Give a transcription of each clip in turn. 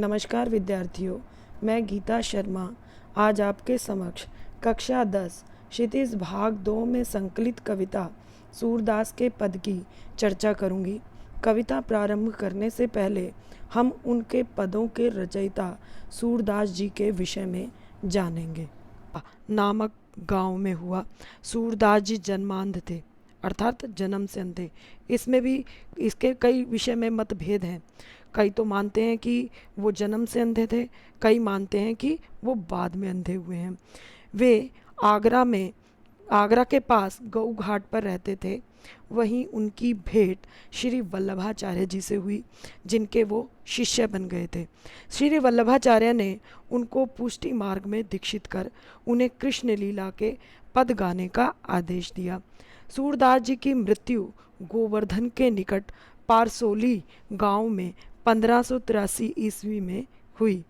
नमस्कार विद्यार्थियों, मैं गीता शर्मा आज आपके समक्ष कक्षा 10 क्षितिज भाग 2 में संकलित कविता सूरदास के पद की चर्चा करूंगी। कविता प्रारंभ करने से पहले हम उनके पदों के रचयिता सूरदास जी के विषय में जानेंगे। नामक गांव में हुआ। सूरदास जी जन्मांध थे, अर्थात जन्म से अंधे। इसमें भी इसके कई विषय में मतभेद हैं। कई तो मानते हैं कि वो जन्म से अंधे थे, कई मानते हैं कि वो बाद में अंधे हुए हैं। वे आगरा के पास गऊ घाट पर रहते थे। वहीं उनकी भेंट श्री वल्लभाचार्य जी से हुई, जिनके वो शिष्य बन गए थे। श्री वल्लभाचार्य ने उनको पुष्टि मार्ग में दीक्षित कर उन्हें कृष्ण लीला के पद गाने का आदेश दिया। सूरदास जी की मृत्यु गोवर्धन के निकट पारसोली गांव में 1583 ईस्वी में हुई।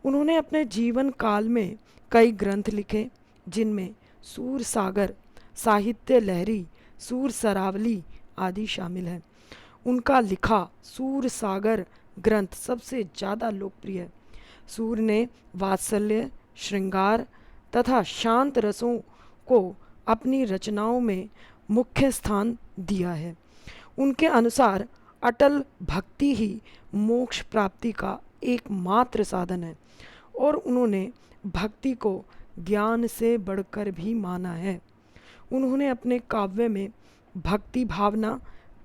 उन्होंने अपने जीवन काल में कई ग्रंथ लिखे, जिनमें सूर सागर, साहित्य लहरी, सूर सरावली आदि शामिल है। उनका लिखा सूर सागर ग्रंथ सबसे ज़्यादा लोकप्रिय है। सूर ने वात्सल्य, श्रृंगार तथा शांत रसों को अपनी रचनाओं में मुख्य स्थान दिया है। उनके अनुसार अटल भक्ति ही मोक्ष प्राप्ति का एकमात्र साधन है और उन्होंने भक्ति को ज्ञान से बढ़कर भी माना है। उन्होंने अपने काव्य में भक्ति भावना,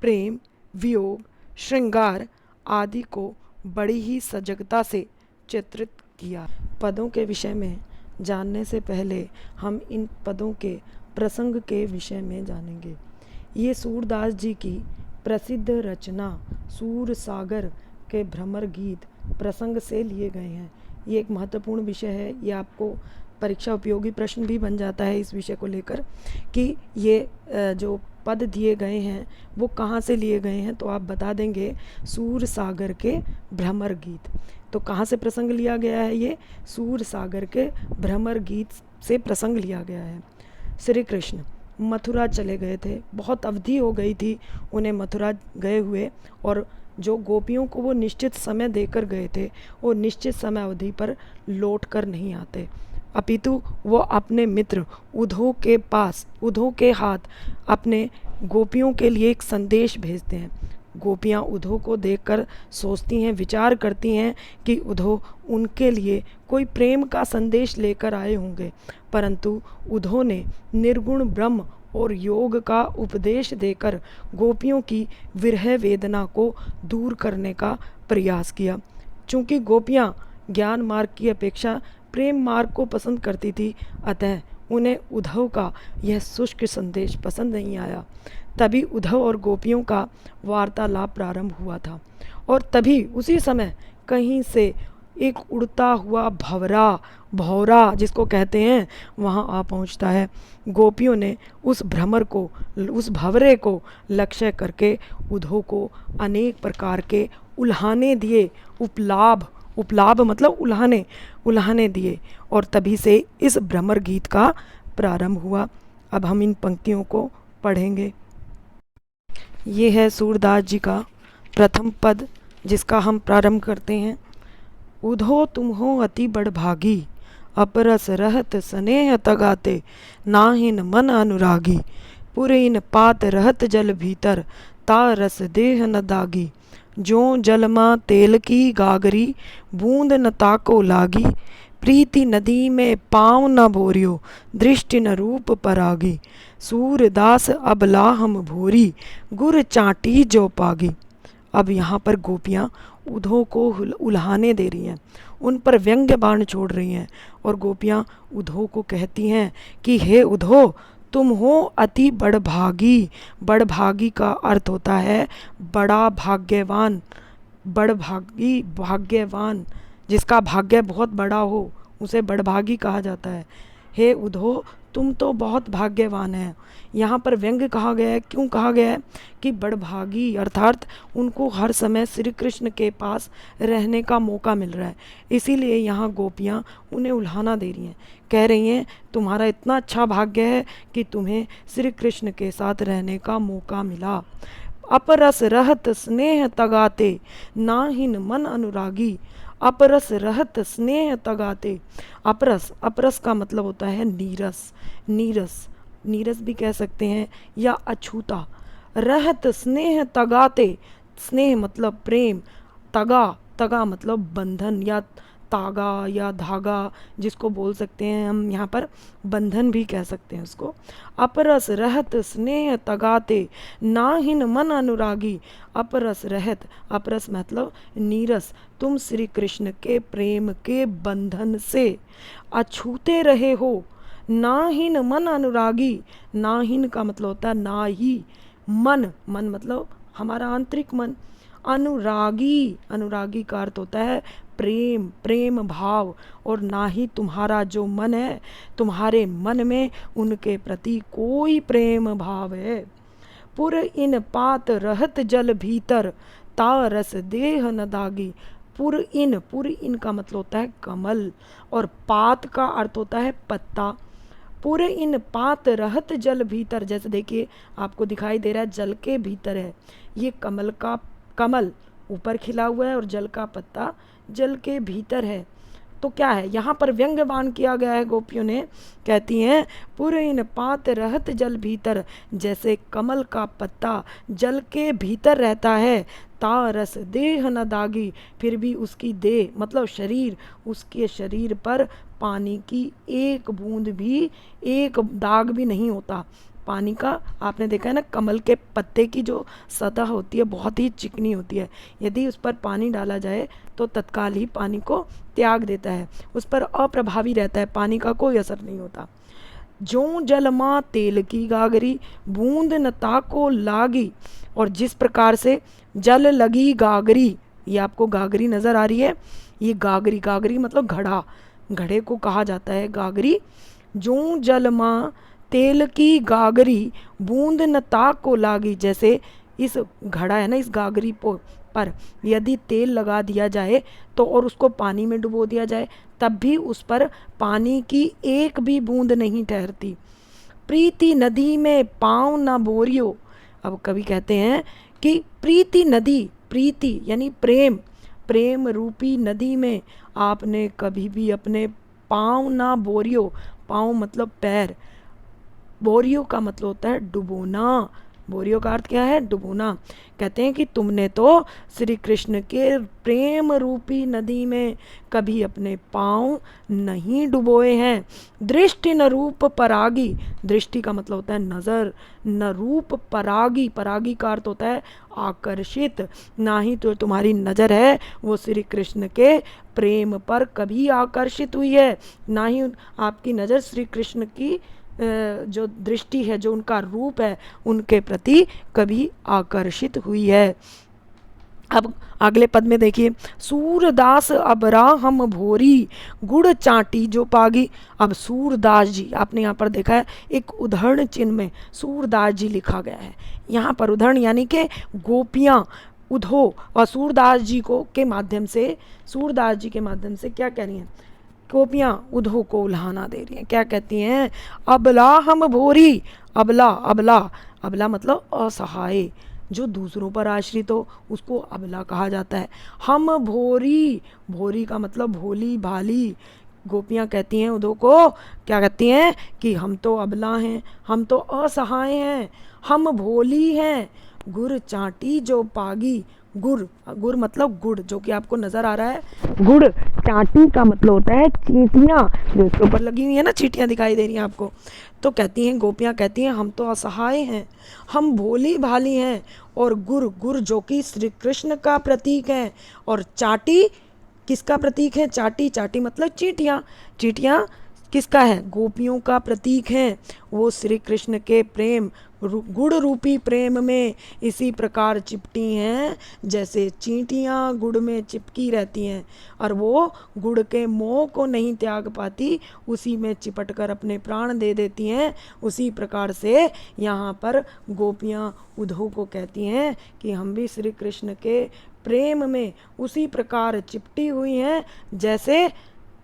प्रेम, वियोग, श्रृंगार आदि को बड़ी ही सजगता से चित्रित किया। पदों के विषय में जानने से पहले हम इन पदों के प्रसंग के विषय में जानेंगे। ये सूरदास जी की प्रसिद्ध रचना सूर सागर के भ्रमर गीत प्रसंग से लिए गए हैं। ये एक महत्वपूर्ण विषय है। ये आपको परीक्षा उपयोगी प्रश्न भी बन जाता है इस विषय को लेकर कि ये जो पद दिए गए हैं वो कहाँ से लिए गए हैं। तो आप बता देंगे सूर सागर के भ्रमर गीत। तो कहाँ से प्रसंग लिया गया है? ये सूर सागर के भ्रमर गीत से प्रसंग लिया गया है। श्री कृष्ण मथुरा चले गए थे, बहुत अवधि हो गई थी उन्हें मथुरा गए हुए, और जो गोपियों को वो निश्चित समय देकर गए थे वो निश्चित समय अवधि पर लौट कर नहीं आते, अपितु वो अपने मित्र उद्धव के हाथ अपने गोपियों के लिए एक संदेश भेजते हैं। गोपियाँ उद्धव को देखकर सोचती हैं, विचार करती हैं कि उद्धव उनके लिए कोई प्रेम का संदेश लेकर आए होंगे, परंतु उद्धव ने निर्गुण ब्रह्म और योग का उपदेश देकर गोपियों की विरह वेदना को दूर करने का प्रयास किया। चूँकि गोपियाँ ज्ञान मार्ग की अपेक्षा प्रेम मार्ग को पसंद करती थी, अतः उन्हें उद्धव का यह शुष्क संदेश पसंद नहीं आया। तभी उद्धव और गोपियों का वार्तालाप प्रारंभ हुआ था, और तभी उसी समय कहीं से एक उड़ता हुआ भौरा जिसको कहते हैं वहाँ आ पहुँचता है। गोपियों ने उस भंवरे को लक्ष्य करके उद्धव को अनेक प्रकार के उल्हाने दिए। उपलाभ मतलब उल्हाने दिए, और तभी से इस भ्रमर गीत का प्रारंभ हुआ। अब हम इन पंक्तियों को पढ़ेंगे। ये है सूरदास जी का प्रथम पद, जिसका हम प्रारंभ करते हैं। उधो तुम हो अति बड़भागी, अपरस रहत स्नेह तगाते, नाहिन मन अनुरागी, पुरीन पात रहत जल भीतर, ता रस देह न दागी, जो जलमा तेल की गागरी, बूंद न ताको लागी, प्रीति नदी में पाँव न भोरियो, दृष्टि न रूप परागी, सूरदास अबला हम भोरी, गुर चाटी जो पागी। अब यहाँ पर गोपियाँ उद्धव को उल्हाने दे रही हैं, उन पर व्यंग्य बाण छोड़ रही हैं, और गोपियाँ उद्धव को कहती हैं कि हे उद्धव, तुम हो अति बड़भागी। बड़भागी का अर्थ होता है बड़ा भाग्यवान, भाग्यवान जिसका भाग्य बहुत बड़ा हो उसे बड़भागी कहा जाता है। हे उद्धव, तुम तो बहुत भाग्यवान हैं। यहाँ पर व्यंग्य कहा गया है। क्यों कहा गया है? कि बड़भागी अर्थात उनको हर समय श्री कृष्ण के पास रहने का मौका मिल रहा है, इसीलिए यहाँ गोपियाँ उन्हें उल्हाना दे रही हैं, कह रही हैं तुम्हारा इतना अच्छा भाग्य है कि तुम्हें श्री कृष्ण के साथ रहने का मौका मिला। अपरस रहत स्नेह तगाते, नाहिन मन अनुरागी। अपरस रहत स्नेह तगाते। अपरस, अपरस का मतलब होता है नीरस, नीरस, नीरस भी कह सकते हैं, या अछूता। रहत स्नेह तगाते, स्नेह मतलब प्रेम, तगा, तगा मतलब बंधन या तागा या धागा, जिसको बोल सकते हैं हम यहाँ पर बंधन भी कह सकते हैं उसको। अपरस रहत स्नेह तगाते, नाहिन मन अनुरागी। अपरस रहत, अपरस मतलब नीरस, तुम श्री कृष्ण के प्रेम के बंधन से अछूते रहे हो। नाहिन मन अनुरागी, नाहिन का मतलब होता है ना ही, मन, मन मतलब हमारा आंतरिक मन। अनुरागी, अनुरागी का अर्थ होता है प्रेम, प्रेम भाव। और ना ही तुम्हारा जो मन है, तुम्हारे मन में उनके प्रति कोई प्रेम भाव है। पुर इन पात रहत जल भीतर, ता रस देह न दागी। पुर इन, पुर इन का मतलब होता है कमल, और पात का अर्थ होता है पत्ता। पूरे इन पात रहत जल भीतर, जैसे देखिए आपको दिखाई दे रहा है जल के भीतर है, ये कमल का, कमल ऊपर खिला हुआ है और जल का पत्ता जल के भीतर है। तो क्या है, यहाँ पर व्यंग्यवान किया गया है। गोपियों ने कहती हैं पूरे इन पात रहत जल भीतर, जैसे कमल का पत्ता जल के भीतर रहता है। ता रस देह न दागी, फिर भी उसकी देह मतलब शरीर, उसके शरीर पर पानी की एक बूंद भी, एक दाग भी नहीं होता। पानी का आपने देखा है ना, कमल के पत्ते की जो सतह होती है बहुत ही चिकनी होती है, यदि उस पर पानी डाला जाए तो तत्काल ही पानी को त्याग देता है, उस पर अप्रभावी रहता है, पानी का कोई असर नहीं होता। जो जल माँ तेल की गागरी, बूंद न ताको लागी। और जिस प्रकार से जल लगी गागरी, ये आपको गागरी नज़र आ रही है, ये गागरी, गागरी मतलब घड़ा, घड़े को कहा जाता है गागरी। जो जल माँ तेल की गागरी, बूंद न ताक को लागी। जैसे इस घड़ा है ना, इस गागरी पर यदि तेल लगा दिया जाए तो और उसको पानी में डुबो दिया जाए, तब भी उस पर पानी की एक भी बूंद नहीं ठहरती। प्रीति नदी में पाँव न बोरियो। अब कवि कहते हैं कि प्रीति नदी, प्रीति यानी प्रेम, प्रेम रूपी नदी में आपने कभी भी अपने पाँव ना बोरियो। पाँव मतलब पैर, बोरियो का मतलब होता है डुबोना। बोरियो का अर्थ क्या है, डुबोना। कहते हैं कि तुमने तो श्री कृष्ण के प्रेम रूपी नदी में कभी अपने पाँव नहीं डुबोए हैं। दृष्टि न रूप परागी, दृष्टि का मतलब होता है नज़र, न रूप परागी, परागी का अर्थ होता है आकर्षित। ना ही तो तुम्हारी नज़र है वो श्री कृष्ण के प्रेम पर कभी आकर्षित हुई है, ना ही आपकी नज़र श्री कृष्ण की जो दृष्टि है, जो उनका रूप है, उनके प्रति कभी आकर्षित हुई है। अब अगले पद में देखिए, सूरदास अबरा हम भोरी, गुड़ चाटी जो पागी। अब सूरदास जी, आपने यहाँ पर देखा है एक उदाहरण चिन्ह में सूरदास जी लिखा गया है। यहाँ पर उदाहरण यानी कि गोपियाँ उधो और सूरदास जी को के माध्यम से, सूरदास जी के माध्यम से क्या कह रही हैं, गोपियाँ उधो को उल्हाना दे रही हैं। क्या कहती हैं, अबला हम भोरी। अबला, अबला, अबला मतलब असहाय, जो दूसरों पर आश्रित हो उसको अबला कहा जाता है। हम भोरी, भोरी का मतलब भोली भाली। गोपियाँ कहती हैं उधो को, क्या कहती हैं कि हम तो अबला हैं, हम तो असहाय हैं, हम भोली हैं। गुड़ चाटी जो पागी, गुड़, गुड़ मतलब गुड़, जो कि आपको नज़र आ रहा है। गुड़ चाटी का मतलब होता है चींटियाँ, जो इसके ऊपर लगी हुई है ना, चींटियाँ दिखाई दे रही हैं आपको। तो कहती हैं गोपियाँ कहती हैं हम तो असहाय हैं, हम भोली भाली हैं। और गुड़, गुड़ जो कि श्री कृष्ण का प्रतीक है, और चाटी किसका प्रतीक है, चाटी, चाटी मतलब चींटियाँ, चींटियाँ किसका है, गोपियों का प्रतीक हैं। वो श्री कृष्ण के प्रेम, गुड़ रूपी प्रेम में इसी प्रकार चिपटी हैं जैसे चींटियाँ गुड़ में चिपकी रहती हैं, और वो गुड़ के मोह को नहीं त्याग पाती, उसी में चिपट कर अपने प्राण दे देती हैं। उसी प्रकार से यहाँ पर गोपियाँ उद्धव को कहती हैं कि हम भी श्री कृष्ण के प्रेम में उसी प्रकार चिपटी हुई हैं जैसे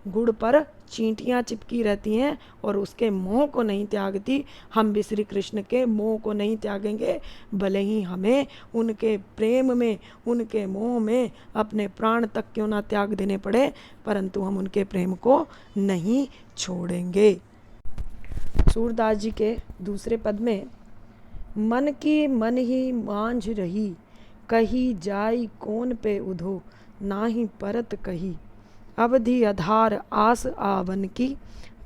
गुड़ पर चींटियाँ चिपकी रहती हैं और उसके मोह को नहीं त्यागती, हम भी श्री कृष्ण के मोह को नहीं त्यागेंगे। भले ही हमें उनके प्रेम में, उनके मोह में अपने प्राण तक क्यों ना त्याग देने पड़े, परंतु हम उनके प्रेम को नहीं छोड़ेंगे। सूरदास जी के दूसरे पद में, मन की मन ही मांझ रही, कही जाई कौन पे उधो, नाही परत कही। अवधि आधार आस आवन की,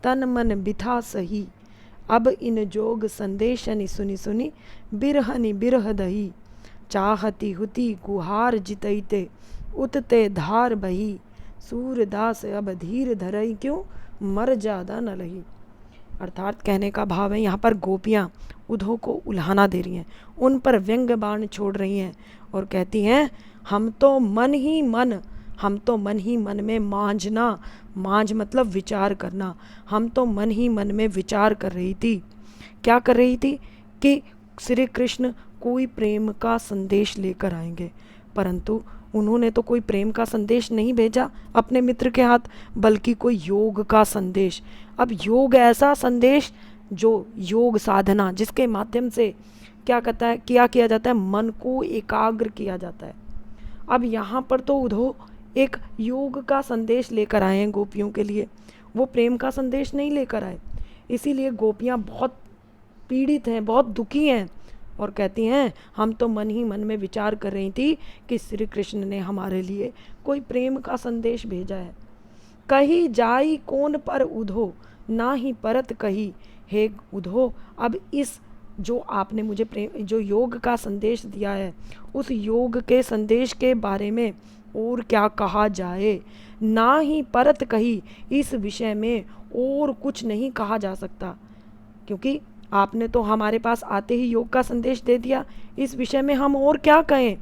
तन मन बिथा सही। अब इन जोग संदेशनि सुनि सुनि, बिरहनि बिरह दही। चाहती हुती गुहार जितैते, उतते धार बही। सूरदास अब धीर धरई क्यों, मर जादा न लही। अर्थात कहने का भाव है, यहाँ पर गोपियाँ उधो को उल्हाना दे रही हैं, उन पर व्यंग्य बाण छोड़ रही हैं और कहती हैं हम तो मन ही मन, हम तो मन ही मन में मांझना, मांझ मतलब विचार करना, हम तो मन ही मन में विचार कर रही थी। क्या कर रही थी कि श्री कृष्ण कोई प्रेम का संदेश लेकर आएंगे, परंतु उन्होंने तो कोई प्रेम का संदेश नहीं भेजा अपने मित्र के हाथ, बल्कि कोई योग का संदेश। अब योग ऐसा संदेश जो योग साधना, जिसके माध्यम से क्या कहता है, किया जाता है, मन को एकाग्र किया जाता है। अब यहाँ पर तो उधो एक योग का संदेश लेकर आए हैं गोपियों के लिए, वो प्रेम का संदेश नहीं लेकर आए। इसीलिए गोपियाँ बहुत पीड़ित हैं, बहुत दुखी हैं और कहती हैं हम तो मन ही मन में विचार कर रही थी कि श्री कृष्ण ने हमारे लिए कोई प्रेम का संदेश भेजा है। कही जाई कौन पर उधो, ना ही परत कही। हे उधो, अब इस जो आपने मुझे प्रेम, जो योग का संदेश दिया है, उस योग के संदेश के बारे में और क्या कहा जाए। ना ही परत कही, इस विषय में और कुछ नहीं कहा जा सकता, क्योंकि आपने तो हमारे पास आते ही योग का संदेश दे दिया, इस विषय में हम और क्या कहें।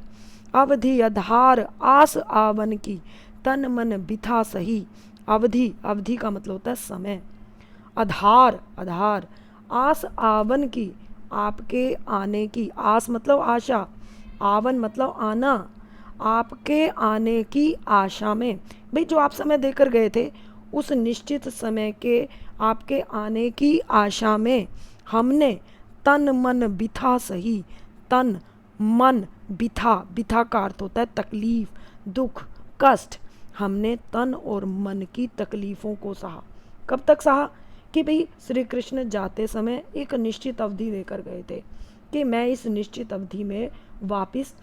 अवधि आधार आस आवन की, तन मन बिथा सही। अवधि, अवधि का मतलब होता है समय। आधार, आधार आस आवन की, आपके आने की। आस मतलब आशा, आवन मतलब आना, आपके आने की आशा में। भाई जो आप समय देकर गए थे, उस निश्चित समय के आपके आने की आशा में हमने तन मन बिथा सही। तन मन बिथा, बिथा का अर्थ होता है तकलीफ, दुख, कष्ट। हमने तन और मन की तकलीफ़ों को सहा। कब तक सहा कि भाई श्री कृष्ण जाते समय एक निश्चित अवधि लेकर गए थे कि मैं इस निश्चित अवधि में वापस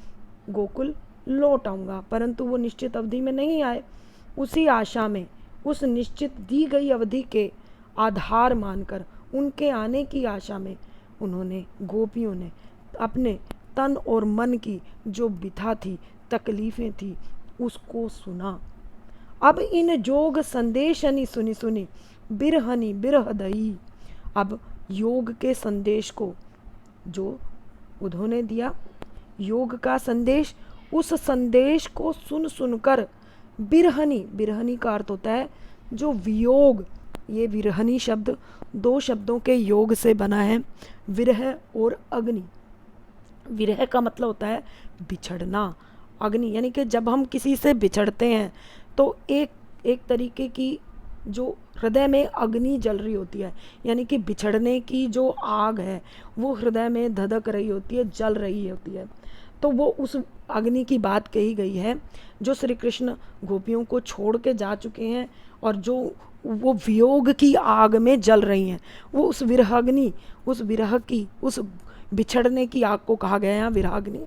गोकुल लौट आऊँगा, परंतु वो निश्चित अवधि में नहीं आए। उसी आशा में, उस निश्चित दी गई अवधि के आधार मानकर, उनके आने की आशा में उन्होंने, गोपियों ने अपने तन और मन की जो बिथा थी, तकलीफ़ें थी, उसको सुना। अब इन जोग संदेशनि सुनि सुनि, बिरहनि बिरह दही। अब योग के संदेश को जो उन्होंने दिया, योग का संदेश, उस संदेश को सुन सुनकर बिरहनी, बिरहनी का अर्थ होता है जो वियोग। ये विरहनी शब्द दो शब्दों के योग से बना है, विरह और अग्नि। विरह का मतलब होता है बिछड़ना, अग्नि यानी कि जब हम किसी से बिछड़ते हैं तो एक तरीके की जो हृदय में अग्नि जल रही होती है, यानी कि बिछड़ने की जो आग है वो हृदय में धधक रही होती है, जल रही होती है। तो वो उस अग्नि की बात कही गई है जो श्री कृष्ण गोपियों को छोड़ के जा चुके हैं और जो वो वियोग की आग में जल रही हैं। वो उस विरहाग्नि, उस विरह की, उस बिछड़ने की आग को कहा गया है विरहाग्नि।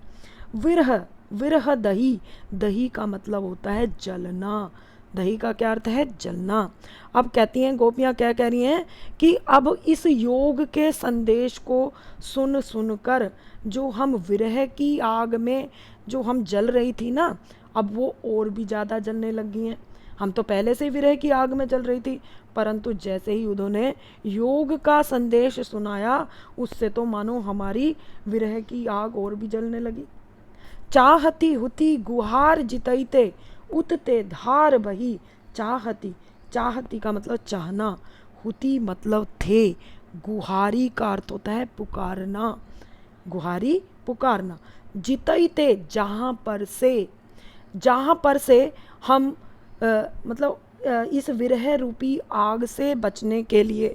विरह, विरह दही, दही का मतलब होता है जलना। दही का क्या अर्थ है, जलना। अब कहती हैं गोपियाँ, क्या कह रही हैं कि अब इस योग के संदेश को सुन सुनकर जो हम विरह की आग में जो हम जल रही थी ना, अब वो और भी ज़्यादा जलने लगी हैं। हम तो पहले से ही विरह की आग में जल रही थी, परंतु जैसे ही उन्होंने योग का संदेश सुनाया, उससे तो मानो हमारी विरह की आग और भी जलने लगी। चाहती हुती गुहार जितैते, उतते धार बही। चाहती, चाहती का मतलब चाहना, हुती मतलब थे, गुहारी का अर्थ होता है पुकारना, गुहारी पुकारना। जितैते जहाँ पर से, जहाँ पर से हम मतलब इस विरह रूपी आग से बचने के लिए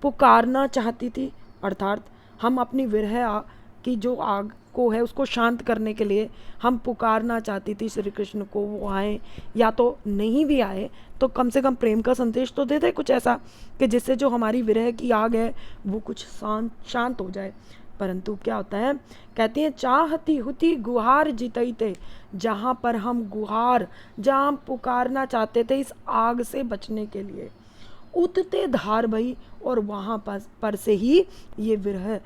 पुकारना चाहती थी। अर्थात हम अपनी विरह की जो आग को है उसको शांत करने के लिए हम पुकारना चाहती थी श्री कृष्ण को, वो आए, या तो नहीं भी आए तो कम से कम प्रेम का संदेश तो दे दे कुछ ऐसा कि जिससे जो हमारी विरह की आग है वो कुछ शांत हो जाए। परंतु क्या होता है, कहती हैं चाहती हुती गुहार जितईते, जहाँ पर हम गुहार, जहाँ हम पुकारना चाहते थे इस आग से बचने के लिए, उतते धार भई, और वहाँ पर से ही ये विरह,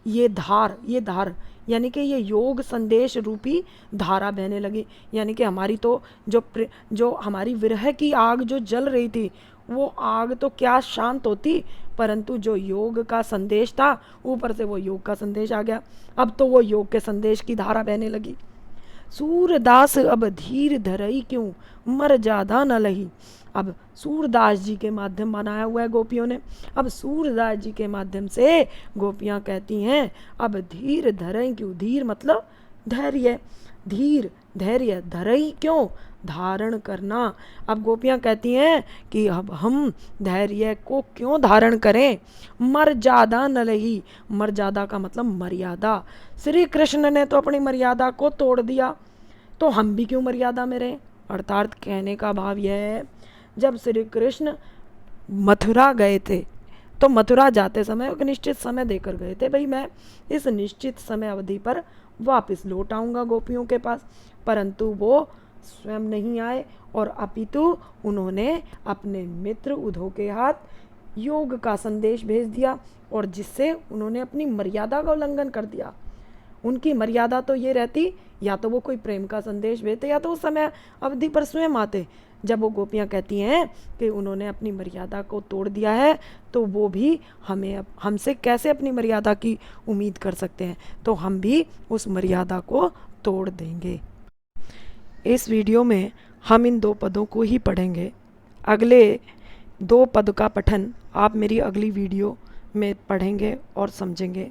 ये धार यानी कि ये योग संदेश रूपी धारा बहने लगी। यानी कि हमारी तो जो हमारी विरह की आग जो जल रही थी वो आग तो क्या शांत होती, परंतु जो योग का संदेश था ऊपर से वो योग का संदेश आ गया। अब तो वो योग के संदेश की धारा बहने लगी। सूरदास अब धीर धरई क्यों, मर ज्यादा न लही। अब सूरदास जी के माध्यम बनाया हुआ है गोपियों ने। अब सूरदास जी के माध्यम से गोपियां कहती हैं अब धीर धरई क्यों, धीर मतलब धैर्य, धीर धैर्य, धरई क्यों, धारण करना। अब गोपियां कहती हैं कि अब हम धैर्य को क्यों धारण करें, मर्यादा न लही, मर्यादा का मतलब मर्यादा, श्री कृष्ण ने तो अपनी मर्यादा को तोड़ दिया तो हम भी क्यों मर्यादा में रहें। अर्थात कहने का भाव यह है, जब श्री कृष्ण मथुरा गए थे तो मथुरा जाते समय एक निश्चित समय देकर गए थे, भाई मैं इस निश्चित समय अवधि पर वापस लौट आऊँगा गोपियों के पास, परंतु वो स्वयं नहीं आए और अपितु उन्होंने अपने मित्र उद्धव के हाथ योग का संदेश भेज दिया, और जिससे उन्होंने अपनी मर्यादा का उल्लंघन कर दिया। उनकी मर्यादा तो ये रहती, या तो वो कोई प्रेम का संदेश भेजते या तो उस समय अवधि पर स्वयं आते। जब वो गोपियाँ कहती हैं कि उन्होंने अपनी मर्यादा को तोड़ दिया है तो वो भी हमसे कैसे अपनी मर्यादा की उम्मीद कर सकते हैं, तो हम भी उस मर्यादा को तोड़ देंगे। इस वीडियो में हम इन 2 पदों को ही पढ़ेंगे। अगले 2 पद का पठन आप मेरी अगली वीडियो में पढ़ेंगे और समझेंगे।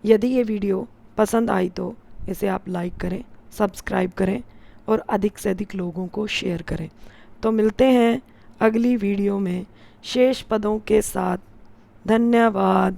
यदि ये वीडियो पसंद आई तो इसे आप लाइक करें, सब्सक्राइब करें और अधिक से अधिक लोगों को शेयर करें। तो मिलते हैं अगली वीडियो में शेष पदों के साथ। धन्यवाद।